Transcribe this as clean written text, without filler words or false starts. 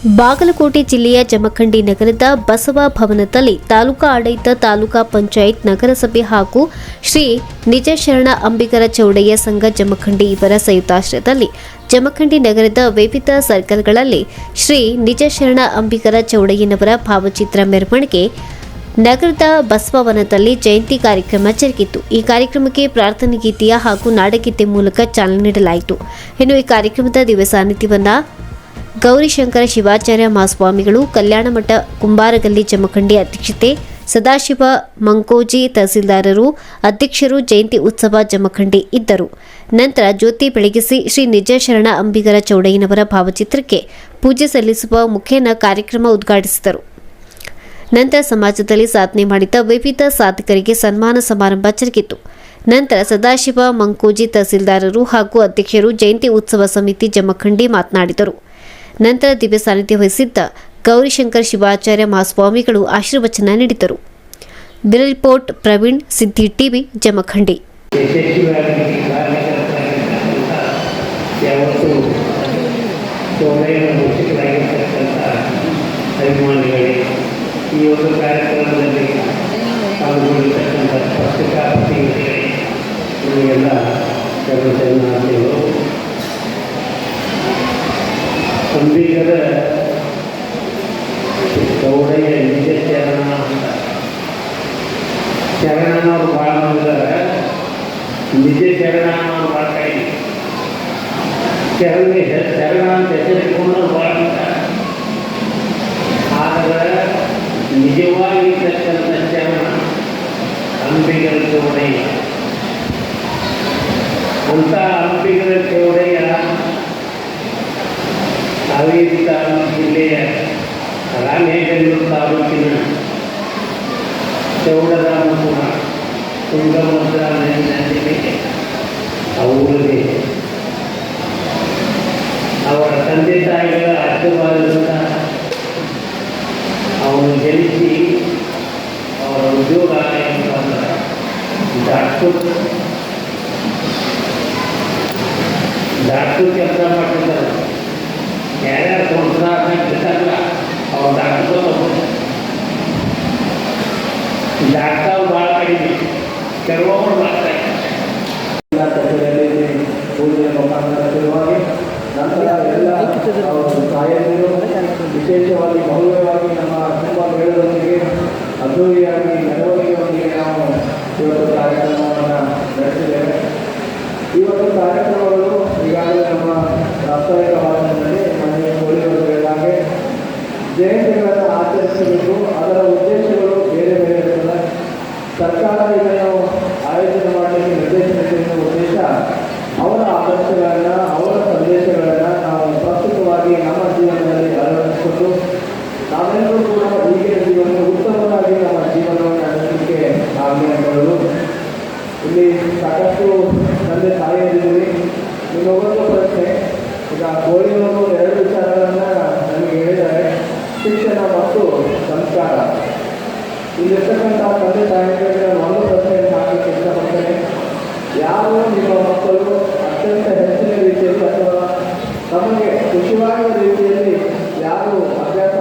ಬಾಗಲಕೋಟೆ ಜಿಲ್ಲೆಯ ಜಮಖಂಡಿ ನಗರದ ಬಸವ ಭವನದಲ್ಲಿ ತಾಲೂಕಾ ಆಡಳಿತ, ತಾಲೂಕಾ ಪಂಚಾಯತ್, ನಗರಸಭೆ ಹಾಗೂ ಶ್ರೀ ನಿಜಶರಣ ಅಂಬಿಗರ ಚೌಡಯ್ಯ ಸಂಘ ಜಮಖಂಡಿ ಇವರ ಸಂಯುಕ್ತಾಶ್ರಯದಲ್ಲಿ ಜಮಖಂಡಿ ನಗರದ ವಿವಿಧ ಸರ್ಕಲ್ಗಳಲ್ಲಿ ಶ್ರೀ ನಿಜಶರಣ ಅಂಬಿಗರ ಚೌಡಯ್ಯನವರ ಭಾವಚಿತ್ರ ಮೆರವಣಿಗೆ ನಗರದ ಬಸವವನದಲ್ಲಿ ಜಯಂತಿ ಕಾರ್ಯಕ್ರಮ ಜರುಗಿತು. ಈ ಕಾರ್ಯಕ್ರಮಕ್ಕೆ ಪ್ರಾರ್ಥನೆ ಗೀತೆಯ ಹಾಗೂ ನಾಡಗೀತೆ ಮೂಲಕ ಚಾಲನೆ ನೀಡಲಾಯಿತು. ಇನ್ನು ಈ ಕಾರ್ಯಕ್ರಮದ ದಿವ್ಯ ಸಾನ್ನಿಧ್ಯವನ್ನ ಗೌರಿಶಂಕರ ಶಿವಾಚಾರ್ಯ ಮಹಾಸ್ವಾಮಿಗಳು, ಕಲ್ಯಾಣಮಠ ಕುಂಬಾರಗಲ್ಲಿ ಜಮಖಂಡಿ ಅಧ್ಯಕ್ಷತೆ, ಸದಾಶಿವ ಮಂಕೋಜಿ ತಹಸೀಲ್ದಾರರು, ಅಧ್ಯಕ್ಷರು, ಜಯಂತಿ ಉತ್ಸವ ಜಮಖಂಡಿ ಇದ್ದರು. ನಂತರ ಜ್ಯೋತಿ ಬೆಳಗಿಸಿ ಶ್ರೀ ನಿಜಶರಣ ಅಂಬಿಗರ ಚೌಡಯ್ಯನವರ ಭಾವಚಿತ್ರಕ್ಕೆ ಪೂಜೆ ಸಲ್ಲಿಸುವ ಮುಖೇನ ಕಾರ್ಯಕ್ರಮ ಉದ್ಘಾಟಿಸಿದರು. ನಂತರ ಸಮಾಜದಲ್ಲಿ ಸಾಧನೆ ಮಾಡಿದ ವಿವಿಧ ಸಾಧಕರಿಗೆ ಸನ್ಮಾನ ಸಮಾರಂಭ ಜರುಗಿತು. ನಂತರ ಸದಾಶಿವ ಮಂಕೋಜಿ ತಹಸೀಲ್ದಾರರು ಹಾಗೂ ಅಧ್ಯಕ್ಷರು, ಜಯಂತಿ ಉತ್ಸವ ಸಮಿತಿ ಜಮಖಂಡಿ ಮಾತನಾಡಿದರು. ನಂತರ ದಿವ್ಯ ಸಾನ್ನಿಧ್ಯ ವಹಿಸಿದ್ದ ಗೌರಿಶಂಕರ್ ಶಿವಾಚಾರ್ಯ ಮಹಾಸ್ವಾಮಿಗಳು ಆಶೀರ್ವಚನ ನೀಡಿದರು. ಬ್ಯೂರೋ ರಿಪೋರ್ಟ್ ಪ್ರವೀಣ್, ಸಿದ್ದಿ ಟಿವಿ, ಜಮಖಂಡಿ. ಈ ಒಂದು ಕಾರ್ಯಕ್ರಮದಲ್ಲಿ ಪಾಲ್ಗೊಂಡಿರ್ತಕ್ಕಂಥ ಪತ್ರಿಕಾ ಪ್ರತಿನಿಧಿಗಳಿಗೆ ನಮಗೆಲ್ಲ ಶರಣಾರ್ಥಿಗಳು. ಅಂಬಿಗರ ಚೌಡಯ್ಯ ನಿಜ ಶರಣ ಶರಣನವ್ರು ಭಾಳ ಮಾಡಿದ್ದಾರೆ. ನಿಜ ಶರಣ ಅನ್ನೋರು ಭಾಳ ಕಡಿಮೆ. ಶರಣ ಅಂತ ಹೆಸರಿಟ್ಕೊಂಡು ಭಾಳ ಆದರೆ ನಿಜವಾಗಿರ್ತಕ್ಕಂಥ ಶರಣ ಅಂಬಿಗರ ಚೌಡಯ್ಯ ಅಂತ. ಅಂಬಿಗರ ಚೌಡಯ್ಯ ಹಾವೇರಿ ತಾಲೂಕು ಜಿಲ್ಲೆಯ ರಾಣೆಬೆನ್ನೂರು ತಾಲೂಕಿನ ಚೌಡರಾಮಪುರ ತುಂಗಭದ್ರಾ ನದಿಗೆ ಅವರಿಗೆ ಅವರ ತಂದೆ ತಾಯಿಗಳ ಆಶೀರ್ವಾದದಿಂದ ಅವನು ಜನಿಸಿ ಅವರ ಉದ್ಯೋಗ ಡಾಕ್ಟರ್ ಕೆಲಸ ಮಾಡ್ತಿದ್ದಾರೆ. ಯಾರ್ಯಾರು ಸಂಸ್ಥಾಗಲ್ಲ ಅವ್ರು ಡಾಕ್ಟರ್ ಡಾಕ್ಟರ್ ಭಾಳ ಕಡಿಮೆ, ಕೆಲವೊಬ್ಬರು ಮಾಡ್ತಾರೆ. ಪೂಜೆ ಮುಖಾಂತರವಾಗಿ ನಂತರ ಎಲ್ಲ ತಾಯಂದಿರು ವಿಶೇಷವಾಗಿ ಭವ್ಯವಾಗಿ ನಮ್ಮ ತುಂಬ ಮೇಳದೊಂದಿಗೆ ಅದ್ದೂರಿಯಾಗಿ ಮೆರವಣಿಗೆಯೊಂದಿಗೆ ನಾವು ಇವತ್ತು ಕಾರ್ಯಕ್ರಮವನ್ನು ನಡೆಸಿದ್ದೇವೆ. ಈ ಒಂದು ಕಾರ್ಯಕ್ರಮಗಳು ಈಗಾಗಲೇ ನಮ್ಮ ಪ್ರಾಸ್ತಾವಿಕ ಭಾಷಣದಲ್ಲಿ ಮನೆ ಹೇಳಿದಾಗೆ ಜಯಂತಿಗಳನ್ನು ಆಚರಿಸಬೇಕು. ಅದರ ಉದ್ದೇಶಗಳು ಬೇರೆ ಬೇರೆ ಇರ್ತದೆ. ಸರ್ಕಾರ ಇದನ್ನು ಆಯೋಜನೆ ಮಾಡಲಿಕ್ಕೆ ನಿರ್ದೇಶನ ಉದ್ದೇಶ ಅವರ ಆದರ್ಶಗಳನ್ನು, ಅವರ ಸಂದೇಶಗಳನ್ನು ನಾವು ಪ್ರಸ್ತುತವಾಗಿ ನಮ್ಮ ಜೀವನದಲ್ಲಿ ಅಳವಡಿಸಿಕೊಂಡು ನಾವೆಲ್ಲರೂ ಕೂಡ ಈಗಿನ ಜೀವನ ಉತ್ತಮವಾಗಿ ನಮ್ಮ ಜೀವನವನ್ನು ನಡೆಸಲಿಕ್ಕೆ ಆಗಲು ಇಲ್ಲಿ ಸಾಕಷ್ಟು ತಂದೆ ತಾಯಿಯರಿದ್ದೀವಿ. ನಿಮಗೊಂದು ಪ್ರಶ್ನೆ. ಈಗ ಗೋಳಿಯವರು 2 ವಿಚಾರಗಳನ್ನು ನಮಗೆ ಹೇಳಿದ್ದಾರೆ: ಶಿಕ್ಷಣ ಮತ್ತು ಸಂಸ್ಕಾರ. ಇಲ್ಲಿರ್ತಕ್ಕಂಥ ತಂದೆ ತಾಯಿಗಳಿಗೆ ಒಂದು ಪ್ರಶ್ನೆಯನ್ನು ಹಾಕಲಿಕ್ಕೆ ಇಷ್ಟಪಡ್ತೇನೆ. ಯಾರು ನಿಮ್ಮ ಮಕ್ಕಳು ಅತ್ಯಂತ ಹೆಚ್ಚಿನ ರೀತಿಯಲ್ಲಿ ಅಥವಾ ನಮಗೆ ಖುಷಿಯಾಗುವ ರೀತಿಯಲ್ಲಿ ಯಾರು ಅಭ್ಯಾಸ